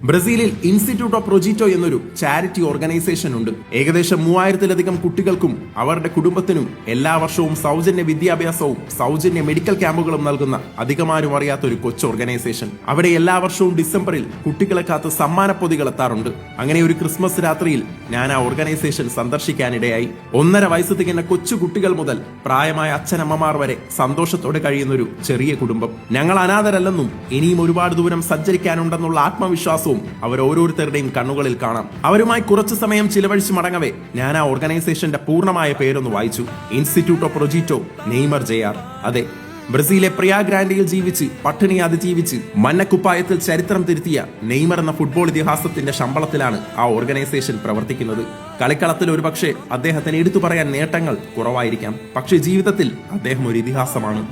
ബ്രസീലിൽ institute of പ്രൊജീറ്റോ എന്നൊരു charity organisation ഉണ്ട്. ഏകദേശം 3000-ലധികം കുട്ടികൾക്കും അവരുടെ കുടുംബത്തിനും എല്ലാ വർഷവും സൗജന്യ വിദ്യാഭ്യാസവും സൗജന്യ മെഡിക്കൽ ക്യാമ്പുകളും നൽകുന്ന അധികമാരും അറിയാത്ത ഒരു കൊച്ചു ഓർഗനൈസേഷൻ. അവിടെ എല്ലാ വർഷവും ഡിസംബറിൽ കുട്ടികളെ കാത്ത് സമ്മാനപ്പൊതികൾ എത്താറുണ്ട്. അങ്ങനെ ഒരു ക്രിസ്മസ് രാത്രിയിൽ ഞാൻ ആ ഓർഗനൈസേഷൻ സന്ദർശിക്കാനിടയായി. 1.5 വയസ്സ് തികഞ്ഞ കൊച്ചു കുട്ടികൾ മുതൽ പ്രായമായ അച്ഛനമ്മമാർ വരെ സന്തോഷത്തോടെ കഴിയുന്ന ഒരു ചെറിയ കുടുംബം. ഞങ്ങൾ അനാഥരല്ലെന്നും ഇനിയും ഒരുപാട് ദൂരം സഞ്ചരിക്കാനുണ്ടെന്നുള്ള ആത്മവിശ്വാസം അവർ ഓരോരുത്തരുടെയും കണ്ണുകളിൽ കാണാം. അവരുമായി കുറച്ചു സമയം ചിലവഴിച്ച് മടങ്ങവേ ഞാൻ ആ ഓർഗനൈസേഷന്റെ പൂർണ്ണമായ പേരൊന്ന് വായിച്ചു. Institute of Projeto Neymar JR. അതെ, ബ്രസീലിലെ പ്രിയാഗ്രാൻഡിയിൽ ജീവിച്ച് പട്ടിണി അതിജീവിച്ച് മഞ്ഞക്കുപ്പായത്തിൽ ചരിത്രം തിരുത്തിയ നെയ്മർ എന്ന ഫുട്ബോൾ ഇതിഹാസത്തിന്റെ ശമ്പളത്തിലാണ് ആ ഓർഗനൈസേഷൻ പ്രവർത്തിക്കുന്നത്. കളിക്കളത്തിൽ ഒരുപക്ഷെ അദ്ദേഹത്തിന് എടുത്തു പറയാൻ നേട്ടങ്ങൾ കുറവായിരിക്കാം, പക്ഷേ ജീവിതത്തിൽ അദ്ദേഹം ഒരു ഇതിഹാസമാണ്.